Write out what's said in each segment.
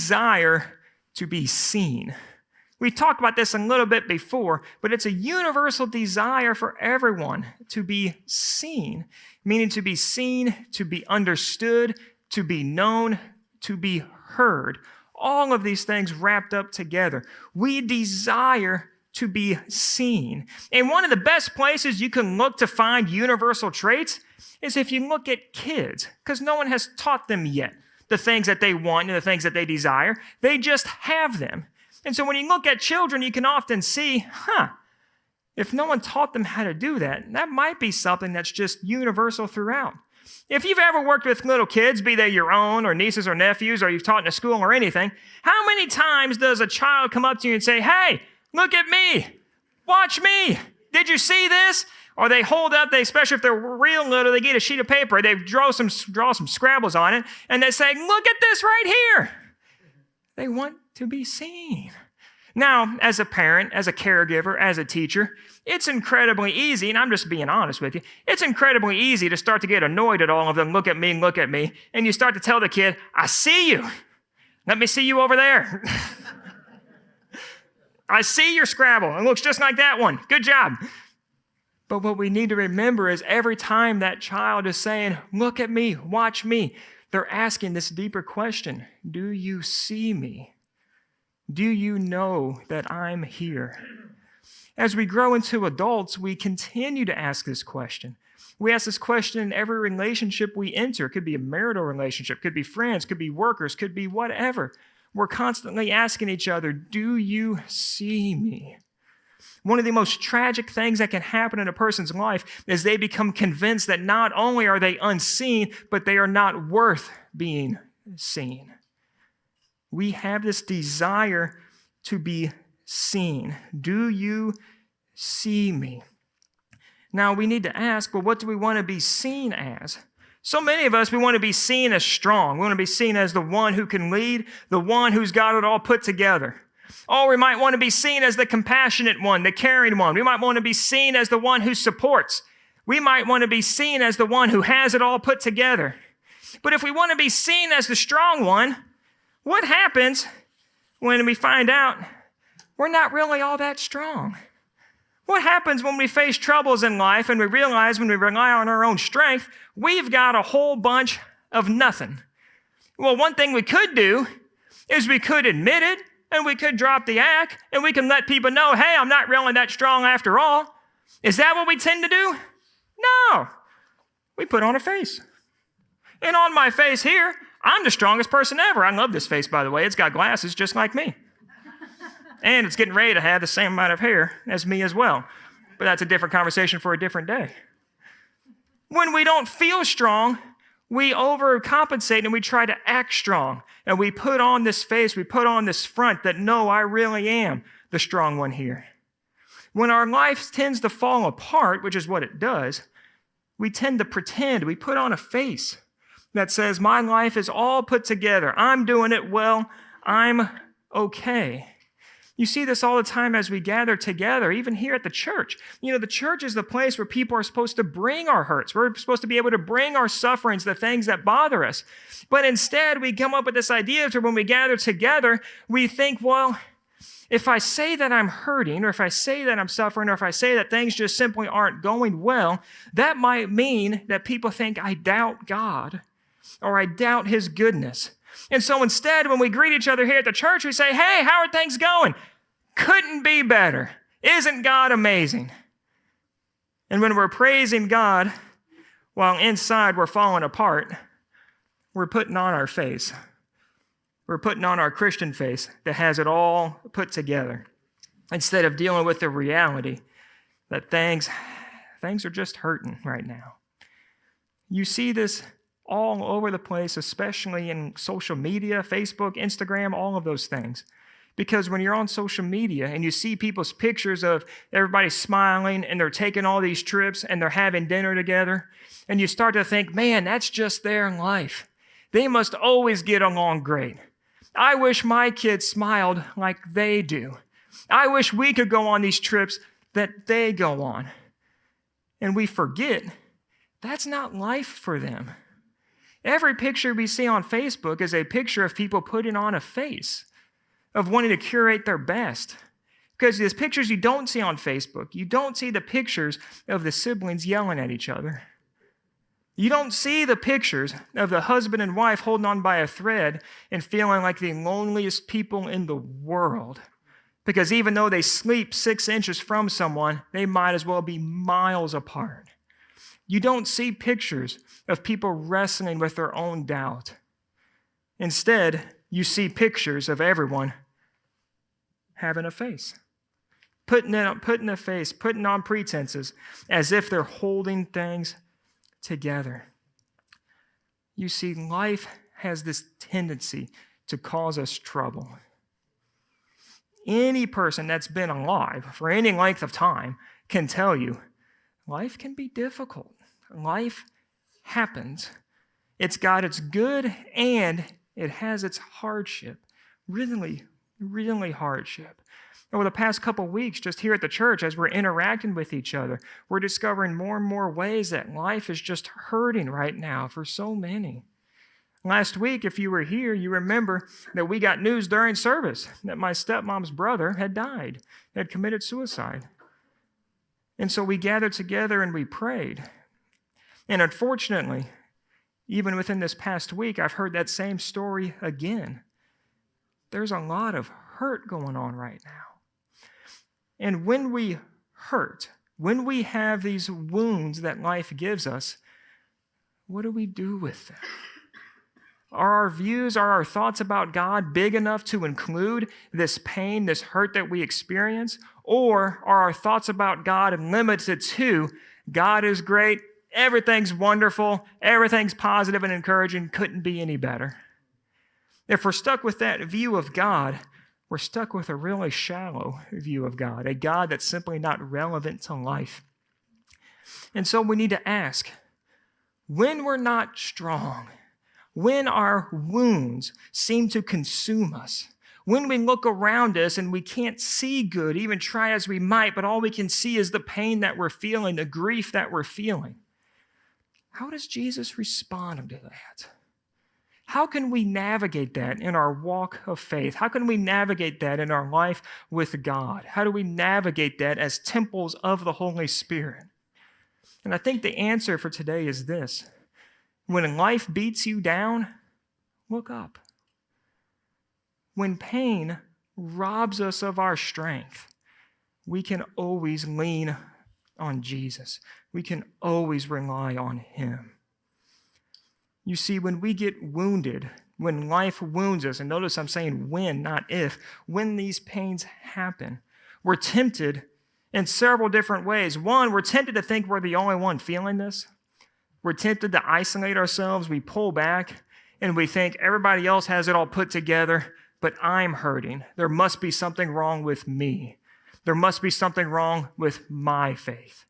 desire to be seen. We talked about this a little bit before, but it's a universal desire for everyone to be seen, meaning to be seen, to be understood, to be known, to be heard. All of these things wrapped up together. We desire to be seen. And one of the best places you can look to find universal traits is if you look at kids, because no one has taught them yet the things that they want and the things that they desire. They just have them. And so when you look at children, you can often see, if no one taught them how to do that, that might be something that's just universal throughout. If you've ever worked with little kids, be they your own or nieces or nephews, or you've taught in a school or anything, how many times does a child come up to you and say, hey, look at me, watch me, did you see this? Or they hold up, especially if they're real little, they get a sheet of paper, they draw some Scrabbles on it, and they say, look at this right here. They want to be seen. Now, as a parent, as a caregiver, as a teacher, it's incredibly easy, and I'm just being honest with you, it's incredibly easy to start to get annoyed at all of them, look at me, and you start to tell the kid, I see you. Let me see you over there. I see your Scrabble. It looks just like that one. Good job. But what we need to remember is every time that child is saying, look at me, watch me, they're asking this deeper question. Do you see me? Do you know that I'm here? As we grow into adults, we continue to ask this question. We ask this question in every relationship we enter. It could be a marital relationship, could be friends, could be workers, could be whatever. We're constantly asking each other, do you see me? One of the most tragic things that can happen in a person's life is they become convinced that not only are they unseen, but they are not worth being seen. We have this desire to be seen. Do you see me? Now, we need to ask, well, what do we want to be seen as? So many of us, we want to be seen as strong. We want to be seen as the one who can lead, the one who's got it all put together. Or we might want to be seen as the compassionate one, the caring one. We might want to be seen as the one who supports. We might want to be seen as the one who has it all put together. But if we want to be seen as the strong one, what happens when we find out we're not really all that strong? What happens when we face troubles in life and we realize when we rely on our own strength, we've got a whole bunch of nothing? Well, one thing we could do is we could admit it, and we could drop the act, and we can let people know, hey, I'm not really that strong after all. Is that what we tend to do? No. We put on a face. And on my face here, I'm the strongest person ever. I love this face, by the way. It's got glasses just like me. And it's getting ready to have the same amount of hair as me as well. But that's a different conversation for a different day. When we don't feel strong, we overcompensate and we try to act strong. And we put on this face, we put on this front that, no, I really am the strong one here. When our life tends to fall apart, which is what it does, we tend to pretend. We put on a face that says, my life is all put together. I'm doing it well. I'm okay. You see this all the time as we gather together, even here at the church. You know, the church is the place where people are supposed to bring our hurts. We're supposed to be able to bring our sufferings, the things that bother us. But instead, we come up with this idea that when we gather together, we think, well, if I say that I'm hurting, or if I say that I'm suffering, or if I say that things just simply aren't going well, that might mean that people think I doubt God, or I doubt His goodness. And so instead, when we greet each other here at the church, we say, hey, how are things going? Couldn't be better. Isn't God amazing? And when we're praising God while inside we're falling apart, we're putting on our face. We're putting on our Christian face that has it all put together instead of dealing with the reality that things are just hurting right now. You see this all over the place, especially in social media, Facebook, Instagram, all of those things. Because when you're on social media and you see people's pictures of everybody smiling and they're taking all these trips and they're having dinner together, and you start to think, man, that's just their life. They must always get along great. I wish my kids smiled like they do. I wish we could go on these trips that they go on. And we forget that's not life for them. Every picture we see on Facebook is a picture of people putting on a face, of wanting to curate their best. Because there's pictures you don't see on Facebook. You don't see the pictures of the siblings yelling at each other. You don't see the pictures of the husband and wife holding on by a thread and feeling like the loneliest people in the world. Because even though they sleep 6 inches from someone, they might as well be miles apart. You don't see pictures of people wrestling with their own doubt. Instead, you see pictures of everyone having a face, putting a face, putting on pretenses as if they're holding things together. You see, life has this tendency to cause us trouble. Any person that's been alive for any length of time can tell you life can be difficult. Life happens. It's got its good and it has its hardship. Really, really hardship. Over the past couple weeks, just here at the church, as we're interacting with each other, we're discovering more and more ways that life is just hurting right now for so many. Last week, if you were here, you remember that we got news during service that my stepmom's brother had died, had committed suicide. And so we gathered together and we prayed. And unfortunately, even within this past week, I've heard that same story again. There's a lot of hurt going on right now. And when we hurt, when we have these wounds that life gives us, what do we do with them? Are our views, are our thoughts about God big enough to include this pain, this hurt that we experience? Or are our thoughts about God limited to God is great, everything's wonderful, everything's positive and encouraging, couldn't be any better? If we're stuck with that view of God, we're stuck with a really shallow view of God, a God that's simply not relevant to life. And so we need to ask, when we're not strong, when our wounds seem to consume us, when we look around us and we can't see good, even try as we might, but all we can see is the pain that we're feeling, the grief that we're feeling, how does Jesus respond to that? How can we navigate that in our walk of faith? How can we navigate that in our life with God? How do we navigate that as temples of the Holy Spirit? And I think the answer for today is this. When life beats you down, look up. When pain robs us of our strength, we can always lean on Jesus. We can always rely on Him. You see, when we get wounded, when life wounds us, and notice I'm saying when, not if, when these pains happen, we're tempted in several different ways. One, we're tempted to think we're the only one feeling this. We're tempted to isolate ourselves. We pull back, and we think everybody else has it all put together, but I'm hurting. There must be something wrong with me. There must be something wrong with my faith.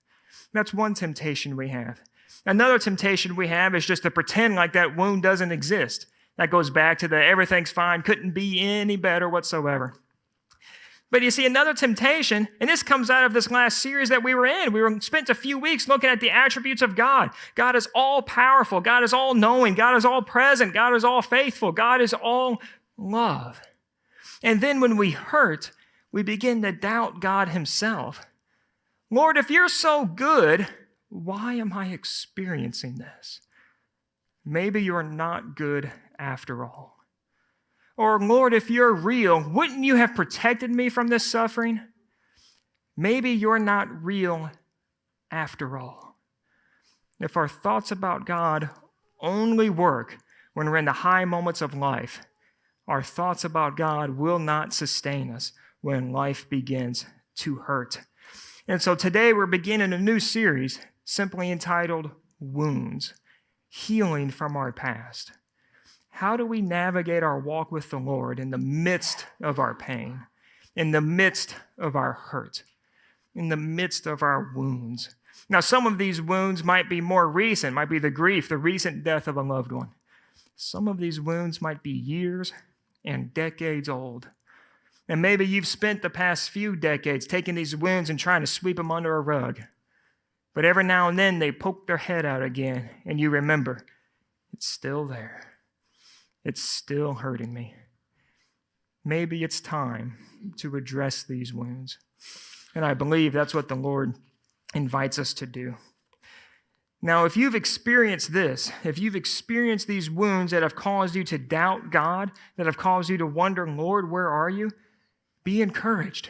That's one temptation we have. Another temptation we have is just to pretend like that wound doesn't exist. That goes back to the everything's fine, couldn't be any better whatsoever. But you see, another temptation, and this comes out of this last series that we were in. We spent a few weeks looking at the attributes of God. God is all powerful. God is all knowing. God is all present. God is all faithful. God is all love. And then when we hurt, we begin to doubt God Himself. Lord, if you're so good, why am I experiencing this? Maybe you're not good after all. Or, Lord, if you're real, wouldn't you have protected me from this suffering? Maybe you're not real after all. If our thoughts about God only work when we're in the high moments of life, our thoughts about God will not sustain us when life begins to hurt. And so today we're beginning a new series simply entitled Wounds, Healing from Our Past. How do we navigate our walk with the Lord in the midst of our pain, in the midst of our hurt, in the midst of our wounds? Now, some of these wounds might be more recent, might be the grief, the recent death of a loved one. Some of these wounds might be years and decades old. And maybe you've spent the past few decades taking these wounds and trying to sweep them under a rug. But every now and then they poke their head out again, and you remember, It's still there. It's still hurting me. Maybe it's time to address these wounds. And I believe that's what the Lord invites us to do. Now, if you've experienced this, if you've experienced these wounds that have caused you to doubt God, that have caused you to wonder, Lord, where are you? Be encouraged.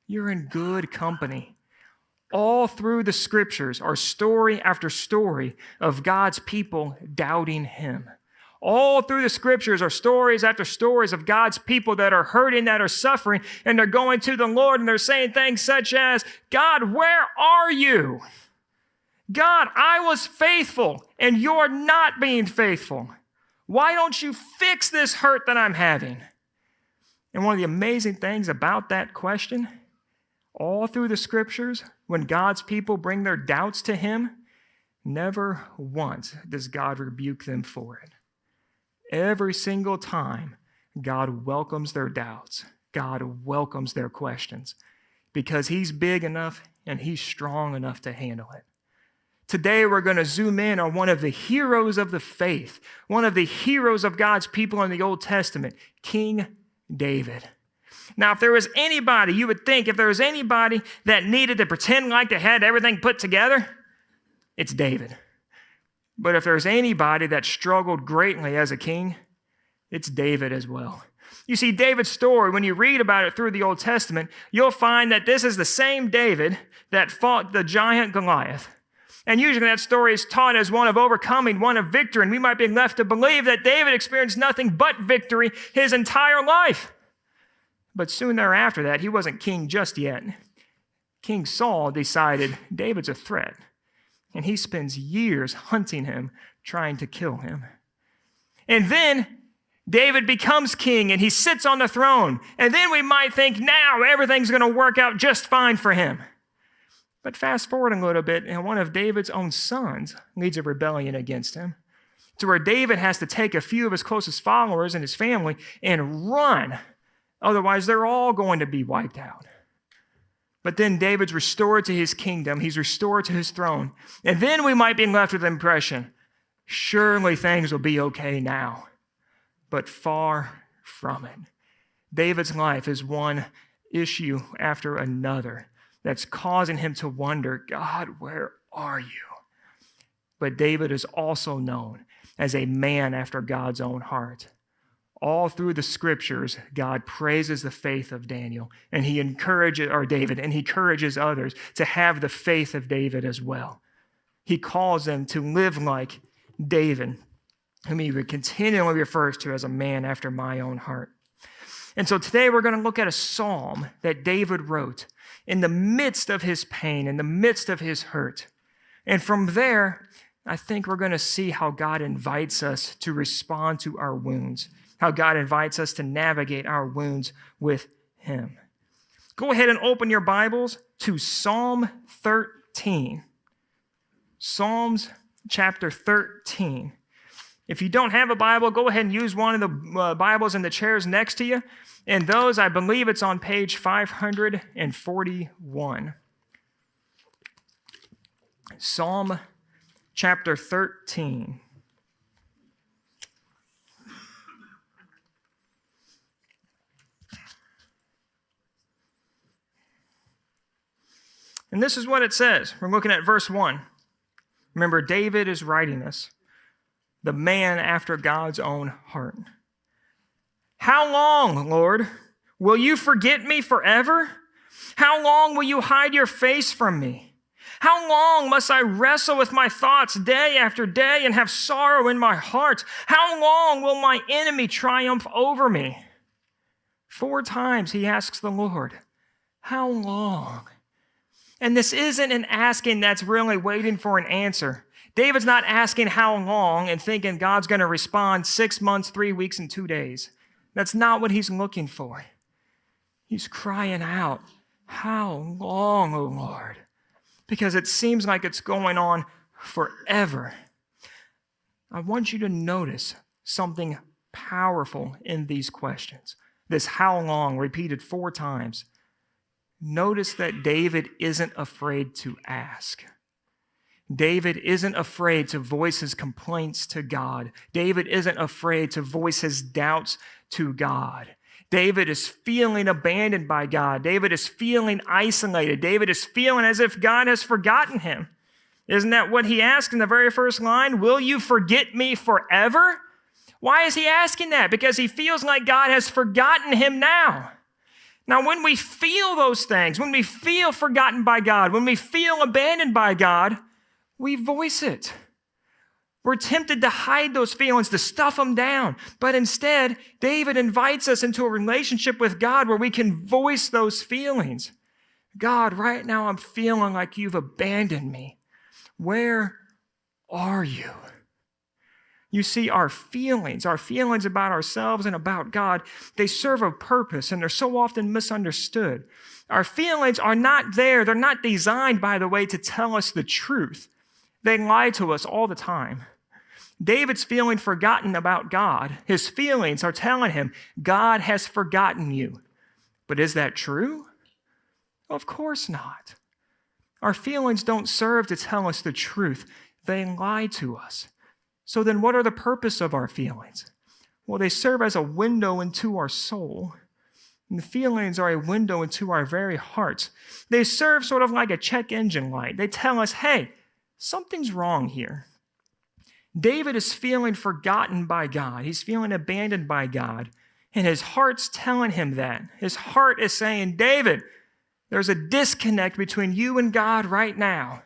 You're in good company. All through the scriptures are story after story of God's people doubting him. All through the scriptures are stories after stories of God's people that are hurting, that are suffering, and they're going to the Lord and they're saying things such as, God, where are you? God, I was faithful and you're not being faithful. Why don't you fix this hurt that I'm having? And one of the amazing things about that question, all through the scriptures, when God's people bring their doubts to him, never once does God rebuke them for it. Every single time, God welcomes their doubts. God welcomes their questions because he's big enough and he's strong enough to handle it. Today, we're going to zoom in on one of the heroes of the faith, one of the heroes of God's people in the Old Testament, King David. Now, if there was anybody, you would think if there was anybody that needed to pretend like they had everything put together, it's David. But if there's anybody that struggled greatly as a king, it's David as well. You see, David's story, when you read about it through the Old Testament, you'll find that this is the same David that fought the giant Goliath. And usually that story is taught as one of overcoming, one of victory, and we might be left to believe that David experienced nothing but victory his entire life. But soon thereafter that, he wasn't king just yet. King Saul decided David's a threat, and he spends years hunting him, trying to kill him. And then David becomes king, and he sits on the throne, and then we might think now everything's going to work out just fine for him. But fast forward a little bit, and one of David's own sons leads a rebellion against him, to where David has to take a few of his closest followers and his family and run. Otherwise, they're all going to be wiped out. But then David's restored to his kingdom. He's restored to his throne. And then we might be left with the impression, surely things will be okay now. But far from it. David's life is one issue after another that's causing him to wonder, God, where are you? But David is also known as a man after God's own heart. All through the scriptures, God praises the faith of David, and he encourages others to have the faith of David as well. He calls them to live like David, whom he continually refers to as a man after my own heart. And so today we're going to look at a psalm that David wrote in the midst of his pain, in the midst of his hurt. And from there, I think we're going to see how God invites us to respond to our wounds, how God invites us to navigate our wounds with him. Go ahead and open your Bibles to Psalm 13. Psalms chapter 13. If you don't have a Bible, go ahead and use one of the Bibles in the chairs next to you. And those, I believe it's on page 541. Psalm chapter 13. And this is what it says. We're looking at verse 1. Remember, David is writing this. The man after God's own heart. How long, Lord, will you forget me forever? How long will you hide your face from me? How long must I wrestle with my thoughts day after day and have sorrow in my heart? How long will my enemy triumph over me? 4 times he asks the Lord, how long? And this isn't an asking that's really waiting for an answer. David's not asking how long and thinking God's going to respond 6 months, 3 weeks, and 2 days. That's not what he's looking for. He's crying out, how long, O Lord? Because it seems like it's going on forever. I want you to notice something powerful in these questions. This how long repeated 4 times. Notice that David isn't afraid to ask. David isn't afraid to voice his complaints to God. David isn't afraid to voice his doubts to God. David is feeling abandoned by God. David is feeling isolated. David is feeling as if God has forgotten him. Isn't that what he asked in the very first line? Will you forget me forever? Why is he asking that? Because he feels like God has forgotten him now. Now, when we feel those things, when we feel forgotten by God, when we feel abandoned by God, we voice it. We're tempted to hide those feelings, to stuff them down. But instead, David invites us into a relationship with God where we can voice those feelings. God, right now I'm feeling like you've abandoned me. Where are you? You see, our feelings about ourselves and about God, they serve a purpose, and they're so often misunderstood. Our feelings are not there. They're not designed, by the way, to tell us the truth. They lie to us all the time. David's feeling forgotten about God. His feelings are telling him, God has forgotten you. But is that true? Of course not. Our feelings don't serve to tell us the truth. They lie to us. So then what are the purpose of our feelings? Well, they serve as a window into our soul. And the feelings are a window into our very hearts. They serve sort of like a check engine light. They tell us, hey, something's wrong here. David is feeling forgotten by God. He's feeling abandoned by God. And his heart's telling him that. His heart is saying, David, there's a disconnect between you and God right now.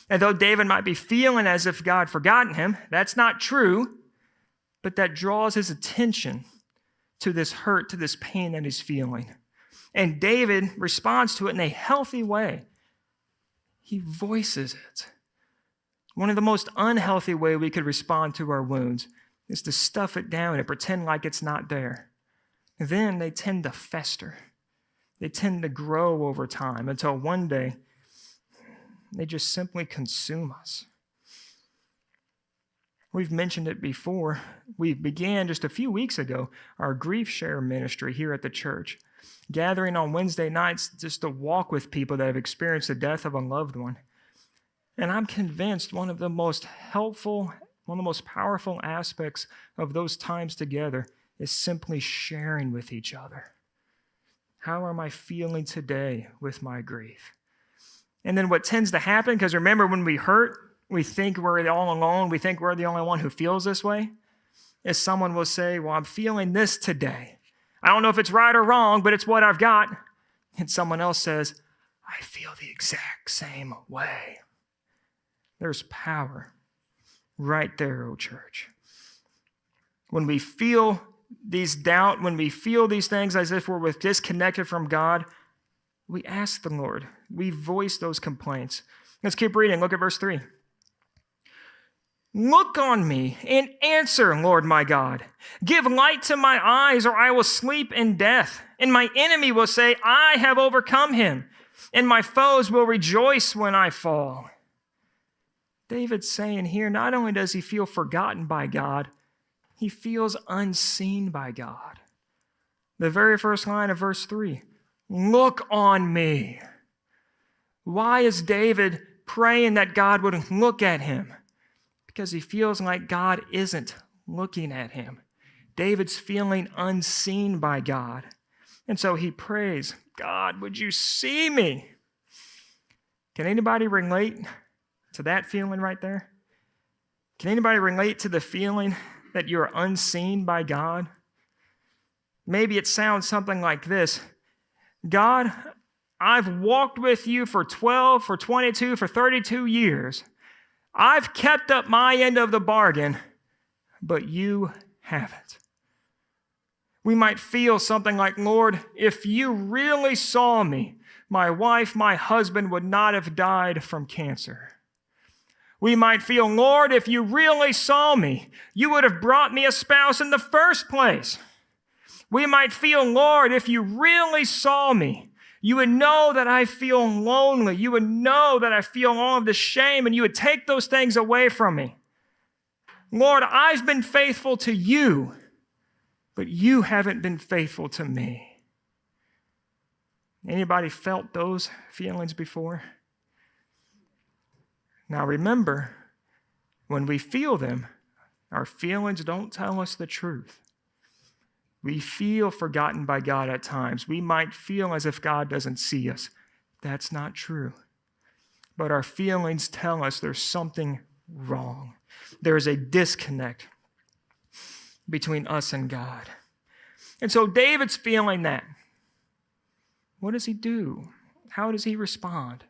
And though David might be feeling as if God forgotten him, that's not true. But that draws his attention to this hurt, to this pain that he's feeling. And David responds to it in a healthy way. He voices it. One of the most unhealthy ways we could respond to our wounds is to stuff it down and pretend like it's not there. Then they tend to fester. They tend to grow over time until one day they just simply consume us. We've mentioned it before. We began just a few weeks ago our grief share ministry here at the church, gathering on Wednesday nights just to walk with people that have experienced the death of a loved one. And I'm convinced one of the most helpful, one of the most powerful aspects of those times together is simply sharing with each other. How am I feeling today with my grief? And then what tends to happen, because remember when we hurt, we think we're all alone, we think we're the only one who feels this way, is someone will say, well, I'm feeling this today. I don't know if it's right or wrong, but it's what I've got. And someone else says, I feel the exact same way. There's power right there, oh church. When we feel these doubt, when we feel these things as if we're disconnected from God, we ask the Lord. We voice those complaints. Let's keep reading. Look at verse 3. Look on me and answer, Lord my God. Give light to my eyes, or I will sleep in death. And my enemy will say, I have overcome him, and my foes will rejoice when I fall. David's saying here, not only does he feel forgotten by God, he feels unseen by God. The very first line of verse 3, look on me. Why is David praying that God would look at him? Because he feels like God isn't looking at him. David's feeling unseen by God. And so he prays, God, would you see me? Can anybody relate to that feeling right there? Can anybody relate to the feeling that you're unseen by God? Maybe it sounds something like this. God, I've walked with you for 12, for 22, for 32 years. I've kept up my end of the bargain, but you haven't. We might feel something like, Lord, if you really saw me, my wife, my husband would not have died from cancer. We might feel, Lord, if you really saw me, you would have brought me a spouse in the first place. We might feel, Lord, if you really saw me, you would know that I feel lonely. You would know that I feel all of this shame, and you would take those things away from me. Lord, I've been faithful to you, but you haven't been faithful to me. Anybody felt those feelings before? Now remember, when we feel them, our feelings don't tell us the truth. We feel forgotten by God at times. We might feel as if God doesn't see us. That's not true. But our feelings tell us there's something wrong. There's a disconnect between us and God. And so David's feeling that. What does he do? How does he respond?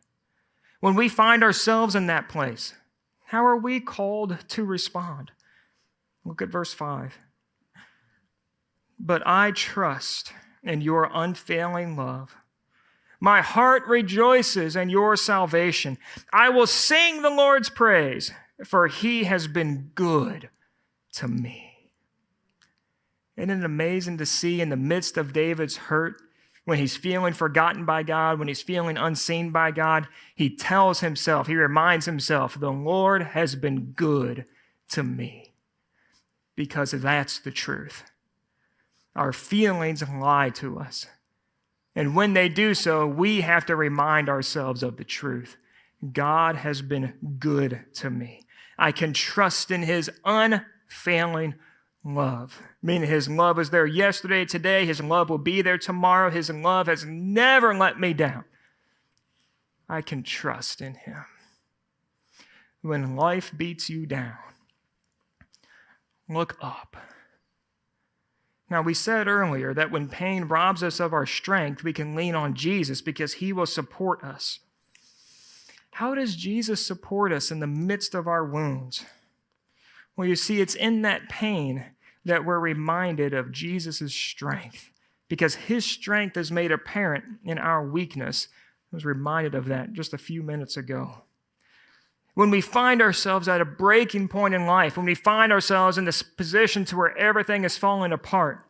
When we find ourselves in that place, how are we called to respond? Look at verse 5. But I trust in your unfailing love. My heart rejoices in your salvation. I will sing the Lord's praise, for he has been good to me. Isn't it amazing to see in the midst of David's hurt, when he's feeling forgotten by God, when he's feeling unseen by God, he tells himself, he reminds himself, the Lord has been good to me. Because that's the truth. Our feelings lie to us. And when they do so, we have to remind ourselves of the truth. God has been good to me. I can trust in his unfailing love. Meaning his love was there yesterday, today. His love will be there tomorrow. His love has never let me down. I can trust in him. When life beats you down, look up. Now, we said earlier that when pain robs us of our strength, we can lean on Jesus because he will support us. How does Jesus support us in the midst of our wounds? Well, you see, it's in that pain that we're reminded of Jesus' strength, because his strength is made apparent in our weakness. I was reminded of that just a few minutes ago. When we find ourselves at a breaking point in life, when we find ourselves in this position to where everything is falling apart,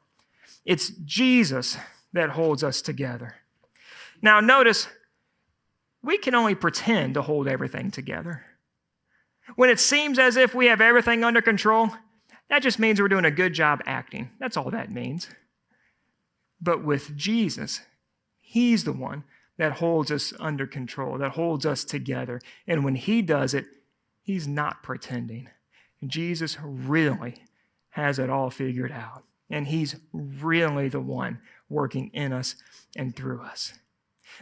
it's Jesus that holds us together. Now, notice, we can only pretend to hold everything together. When it seems as if we have everything under control, that just means we're doing a good job acting. That's all that means. But with Jesus, he's the one that holds us under control, that holds us together. And when he does it, he's not pretending. Jesus really has it all figured out. And he's really the one working in us and through us.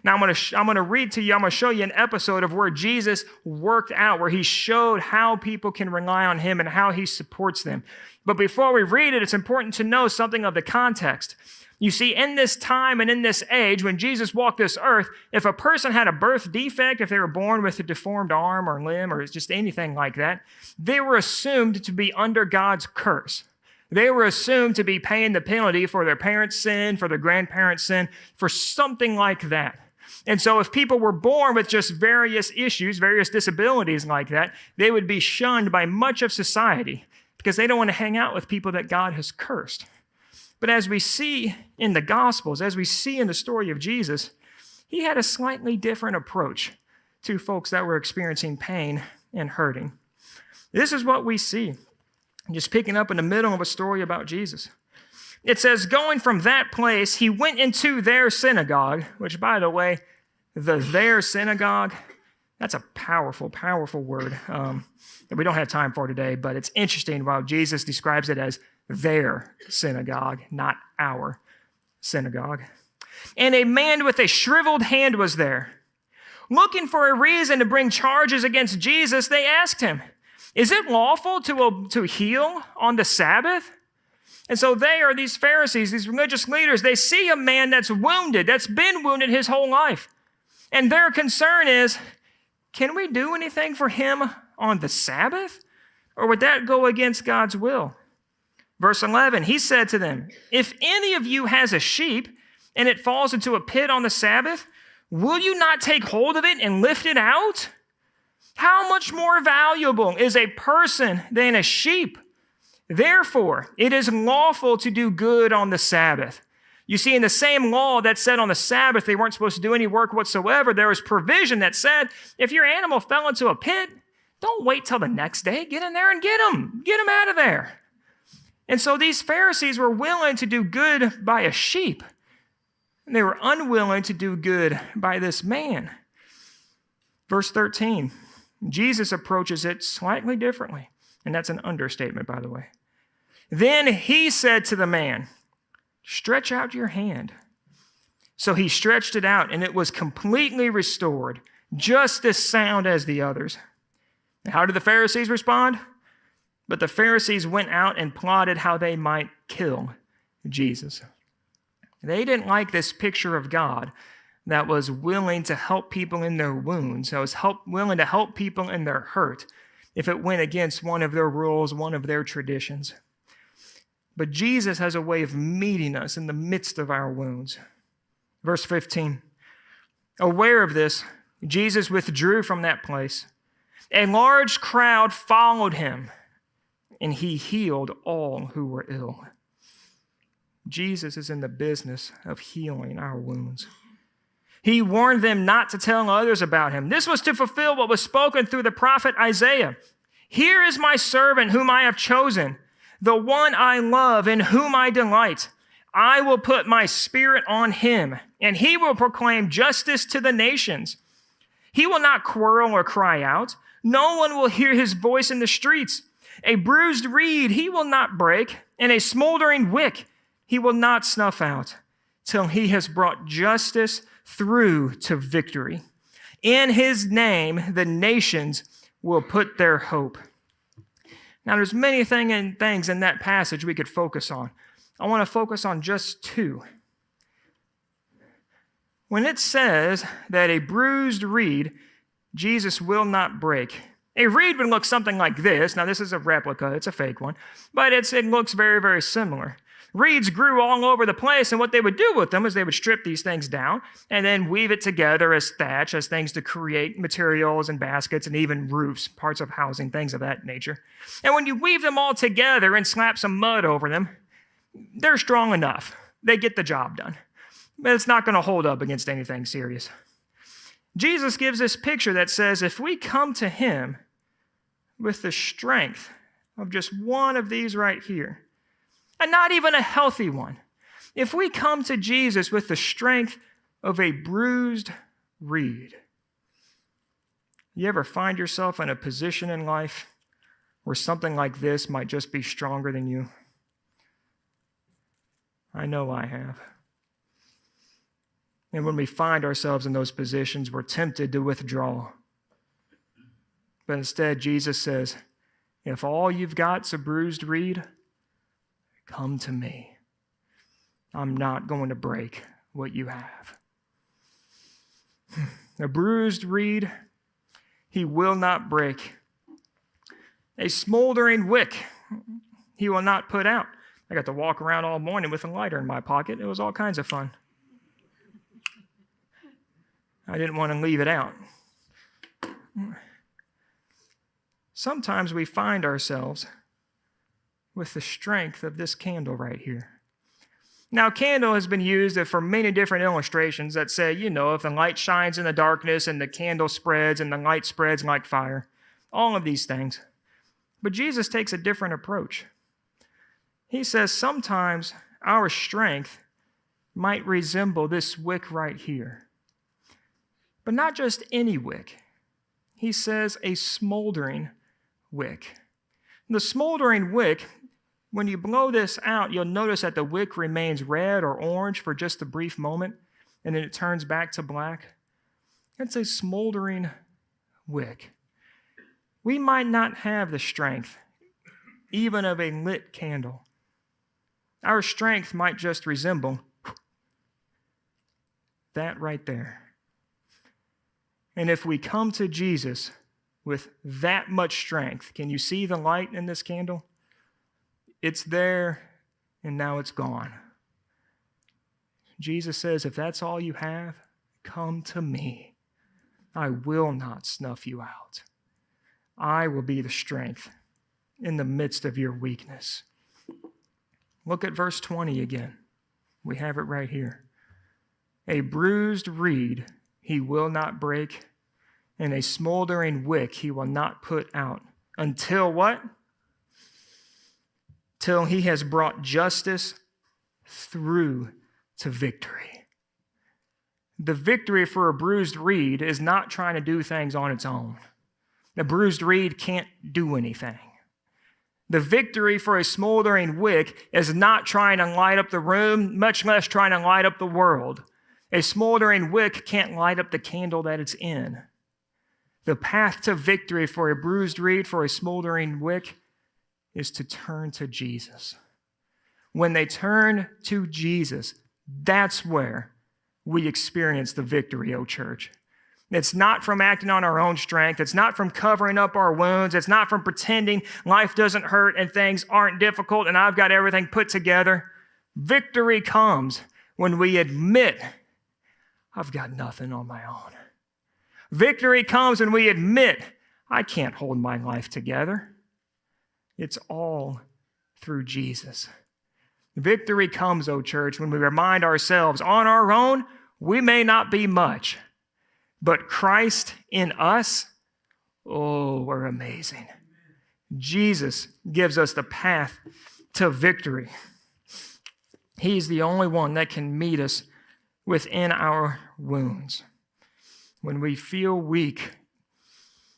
Now, I'm going to read to you, I'm going to show you an episode of where Jesus worked out, where he showed how people can rely on him and how he supports them. But before we read it, it's important to know something of the context. You see, in this time and in this age, when Jesus walked this earth, if a person had a birth defect, if they were born with a deformed arm or limb or just anything like that, they were assumed to be under God's curse. They were assumed to be paying the penalty for their parents' sin, for their grandparents' sin, for something like that. And so if people were born with just various issues, various disabilities like that, they would be shunned by much of society because they don't want to hang out with people that God has cursed. But as we see in the Gospels, as we see in the story of Jesus, he had a slightly different approach to folks that were experiencing pain and hurting. This is what we see, just picking up in the middle of a story about Jesus. It says, going from that place, he went into their synagogue, which, by the way, their synagogue, that's a powerful, powerful word that we don't have time for today, but it's interesting while Jesus describes it as their synagogue, not our synagogue. And a man with a shriveled hand was there. Looking for a reason to bring charges against Jesus, they asked him, is it lawful to heal on the Sabbath? And so these Pharisees, these religious leaders, they see a man that's wounded, that's been wounded his whole life. And their concern is, can we do anything for him on the Sabbath? Or would that go against God's will? Verse 11, he said to them, if any of you has a sheep and it falls into a pit on the Sabbath, will you not take hold of it and lift it out? How much more valuable is a person than a sheep? Therefore, it is lawful to do good on the Sabbath. You see, in the same law that said on the Sabbath they weren't supposed to do any work whatsoever, there was provision that said, if your animal fell into a pit, don't wait till the next day. Get in there and get him. Get him out of there. And so these Pharisees were willing to do good by a sheep. And they were unwilling to do good by this man. Verse 13, Jesus approaches it slightly differently, and that's an understatement, by the way. Then he said to the man, "Stretch out your hand." So he stretched it out, and it was completely restored, just as sound as the others. How did the Pharisees respond? But the Pharisees went out and plotted how they might kill Jesus. They didn't like this picture of God that was willing to help people in their wounds, that was willing to help people in their hurt if it went against one of their rules, one of their traditions. But Jesus has a way of meeting us in the midst of our wounds. Verse 15, aware of this, Jesus withdrew from that place. A large crowd followed him, and he healed all who were ill. Jesus is in the business of healing our wounds. He warned them not to tell others about him. This was to fulfill what was spoken through the prophet Isaiah. "Here is my servant whom I have chosen, the one I love, in whom I delight. I will put my spirit on him, and he will proclaim justice to the nations. He will not quarrel or cry out. No one will hear his voice in the streets. A bruised reed he will not break, and a smoldering wick he will not snuff out, till he has brought justice through to victory. In his name, the nations will put their hope." Now, there's many things in that passage we could focus on. I want to focus on just two. When it says that a bruised reed Jesus will not break, a reed would look something like this. Now, this is a replica. It's a fake one. But it looks very, very similar. Reeds grew all over the place, and what they would do with them is they would strip these things down and then weave it together as thatch, as things to create materials and baskets and even roofs, parts of housing, things of that nature. And when you weave them all together and slap some mud over them, they're strong enough. They get the job done. But it's not going to hold up against anything serious. Jesus gives this picture that says if we come to him with the strength of just one of these right here, and not even a healthy one, if we come to Jesus with the strength of a bruised reed, you ever find yourself in a position in life where something like this might just be stronger than you? I know I have. And when we find ourselves in those positions, we're tempted to withdraw. But instead, Jesus says, if all you've got's a bruised reed, come to me. I'm not going to break what you have. A bruised reed, he will not break. A smoldering wick, he will not put out. I got to walk around all morning with a lighter in my pocket. It was all kinds of fun. I didn't want to leave it out. Sometimes we find ourselves with the strength of this candle right here. Now, candle has been used for many different illustrations that say, if the light shines in the darkness and the candle spreads and the light spreads like fire, all of these things. But Jesus takes a different approach. He says sometimes our strength might resemble this wick right here. But not just any wick. He says a smoldering wick. The smoldering wick, when you blow this out, you'll notice that the wick remains red or orange for just a brief moment, and then it turns back to black. It's a smoldering wick. We might not have the strength, even of a lit candle. Our strength might just resemble that right there. And if we come to Jesus with that much strength, can you see the light in this candle? It's there, and now it's gone. Jesus says, if that's all you have, come to me. I will not snuff you out. I will be the strength in the midst of your weakness. Look at verse 20 again. We have it right here. A bruised reed he will not break, and a smoldering wick he will not put out. Until what? Till he has brought justice through to victory. The victory for a bruised reed is not trying to do things on its own. The bruised reed can't do anything. The victory for a smoldering wick is not trying to light up the room, much less trying to light up the world. A smoldering wick can't light up the candle that it's in. The path to victory for a bruised reed, for a smoldering wick, is to turn to Jesus. When they turn to Jesus, that's where we experience the victory, O church. It's not from acting on our own strength. It's not from covering up our wounds. It's not from pretending life doesn't hurt and things aren't difficult and I've got everything put together. Victory comes when we admit, I've got nothing on my own. Victory comes when we admit, I can't hold my life together. It's all through Jesus. Victory comes, O church, when we remind ourselves, on our own, we may not be much, but Christ in us, oh, we're amazing. Jesus gives us the path to victory. He's the only one that can meet us within our wounds. When we feel weak,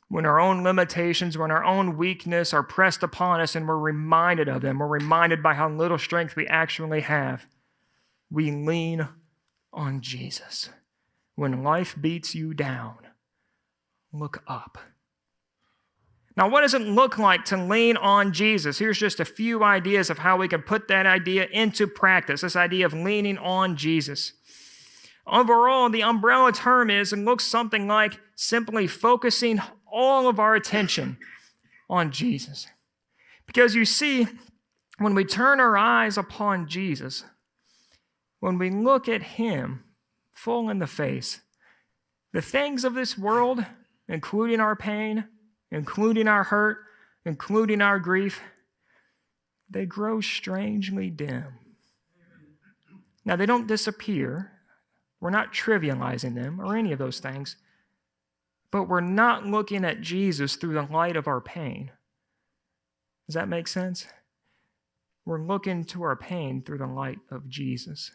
when our own limitations, when our own weakness are pressed upon us and we're reminded of them, we're reminded by how little strength we actually have, we lean on Jesus. When life beats you down, look up. Now, what does it look like to lean on Jesus? Here's just a few ideas of how we can put that idea into practice, this idea of leaning on Jesus. Overall, the umbrella term is and looks something like simply focusing all of our attention on Jesus. Because you see, when we turn our eyes upon Jesus, when we look at him full in the face, the things of this world, including our pain, including our hurt, including our grief, they grow strangely dim. Now, they don't disappear. We're not trivializing them or any of those things, but we're not looking at Jesus through the light of our pain. Does that make sense? We're looking to our pain through the light of Jesus.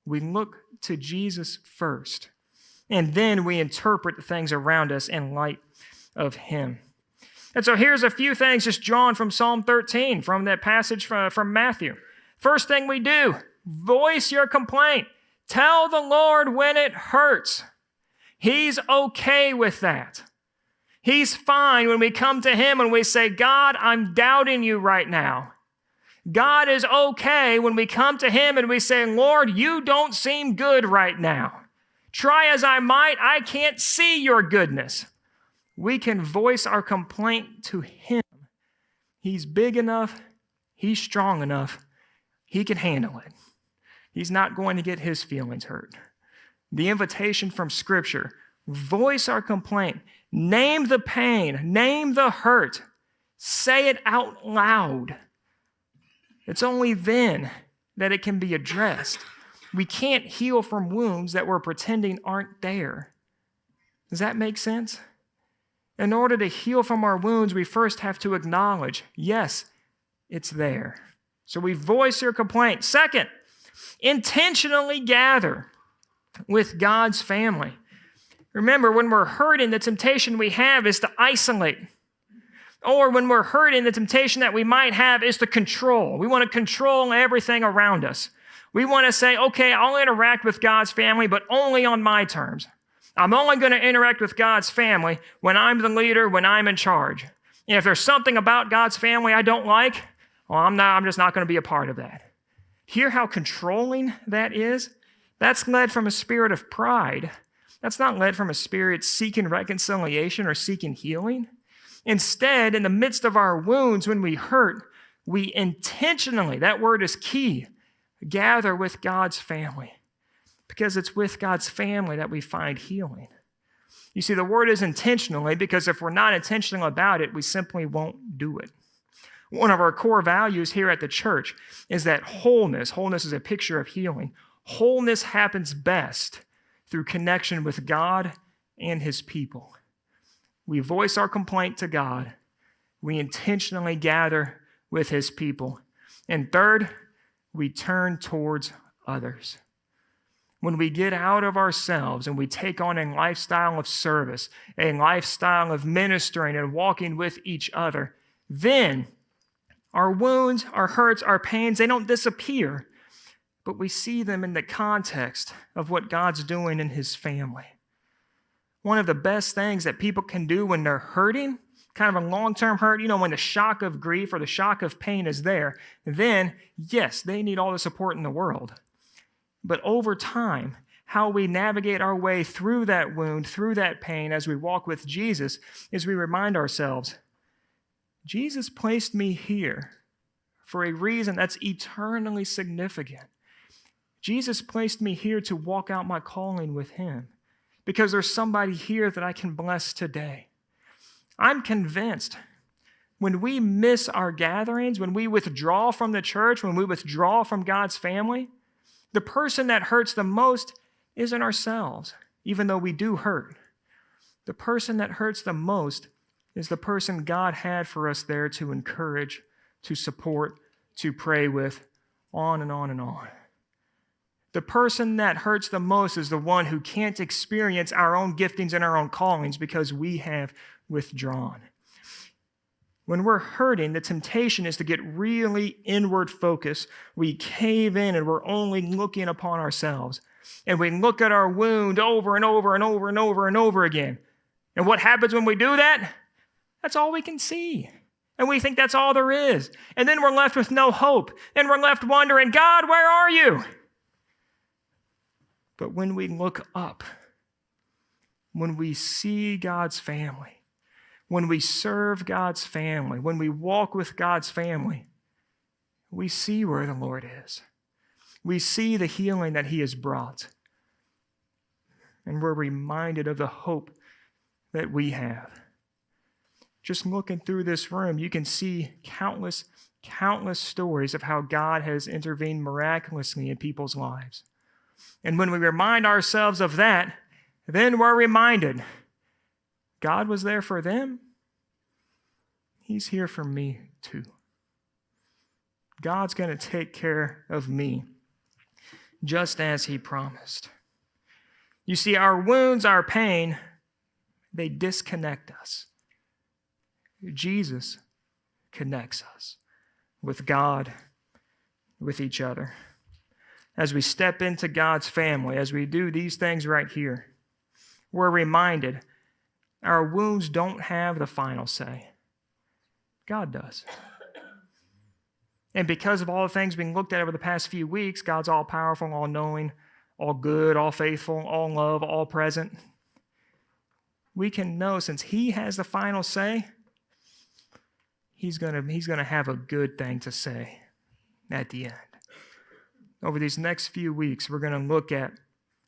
We look to Jesus first, and then we interpret the things around us in light of him. And so here's a few things just drawn from Psalm 13, from that passage from Matthew. First thing we do, voice your complaint. Tell the Lord when it hurts. He's okay with that. He's fine when we come to him and we say, God, I'm doubting you right now. God is okay when we come to him and we say, Lord, you don't seem good right now. Try as I might, I can't see your goodness. We can voice our complaint to him. He's big enough. He's strong enough. He can handle it. He's not going to get his feelings hurt. The invitation from Scripture, voice our complaint. Name the pain. Name the hurt. Say it out loud. It's only then that it can be addressed. We can't heal from wounds that we're pretending aren't there. Does that make sense? In order to heal from our wounds, we first have to acknowledge, yes, it's there. So we voice your complaint. Second, intentionally gather with God's family. Remember, when we're hurting, the temptation we have is to isolate. Or when we're hurting, the temptation that we might have is to control. We want to control everything around us. We want to say, okay, I'll interact with God's family, but only on my terms. I'm only going to interact with God's family when I'm the leader, when I'm in charge. And if there's something about God's family I don't like, well, I'm just not going to be a part of that. Hear how controlling that is? That's led from a spirit of pride. That's not led from a spirit seeking reconciliation or seeking healing. Instead, in the midst of our wounds, when we hurt, we intentionally, that word is key, gather with God's family. Because it's with God's family that we find healing. You see, the word is intentionally because if we're not intentional about it, we simply won't do it. One of our core values here at the church is that wholeness is a picture of healing. Wholeness happens best through connection with God and his people. We voice our complaint to God. We intentionally gather with his people. And third, we turn towards others. when we get out of ourselves and we take on a lifestyle of service, a lifestyle of ministering and walking with each other, then our wounds, our hurts, our pains, they don't disappear, but we see them in the context of what God's doing in his family. One of the best things that people can do when they're hurting, kind of a long-term hurt, when the shock of grief or the shock of pain is there, then, yes, they need all the support in the world. But over time, how we navigate our way through that wound, through that pain as we walk with Jesus, is we remind ourselves, Jesus placed me here for a reason that's eternally significant. Jesus placed me here to walk out my calling with him because there's somebody here that I can bless today. I'm convinced when we miss our gatherings, when we withdraw from the church, when we withdraw from God's family, the person that hurts the most isn't ourselves, even though we do hurt. The person that hurts the most is the person God had for us there to encourage, to support, to pray with, on and on and on. The person that hurts the most is the one who can't experience our own giftings and our own callings because we have withdrawn. When we're hurting, the temptation is to get really inward focused. We cave in and we're only looking upon ourselves. And we look at our wound over and over and over and over and over again. And what happens when we do that? That's all we can see. And we think that's all there is. And then we're left with no hope. And we're left wondering, God, where are you? But when we look up, when we see God's family, when we serve God's family, when we walk with God's family, we see where the Lord is. We see the healing that he has brought. And we're reminded of the hope that we have. Just looking through this room, you can see countless stories of how God has intervened miraculously in people's lives. And when we remind ourselves of that, then we're reminded, God was there for them. He's here for me too. God's going to take care of me, just as he promised. You see, our wounds, our pain, they disconnect us. Jesus connects us with God, with each other. As we step into God's family, as we do these things right here, we're reminded our wounds don't have the final say. God does. And because of all the things being looked at over the past few weeks, God's all-powerful, all-knowing, all good, all faithful, all love, all present. We can know since he has the final say, he's going to have a good thing to say at the end. Over these next few weeks, we're going to look at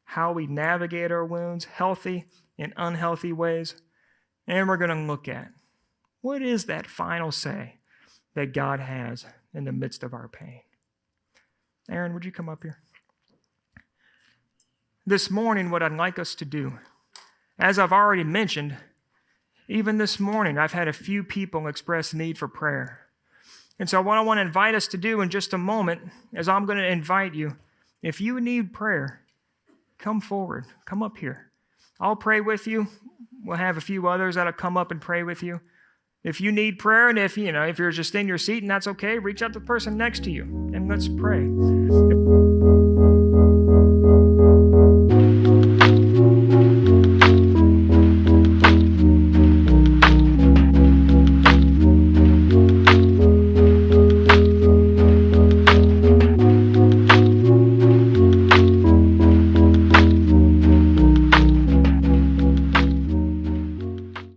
how we navigate our wounds, healthy and unhealthy ways, and we're going to look at what is that final say that God has in the midst of our pain. Aaron, would you come up here? This morning, what I'd like us to do, as I've already mentioned, even this morning, I've had a few people express need for prayer. And so what I want to invite us to do in just a moment is I'm going to invite you, if you need prayer, come forward, come up here. I'll pray with you. We'll have a few others that'll come up and pray with you. If you need prayer, and if you're just in your seat and that's okay, reach out to the person next to you and let's pray.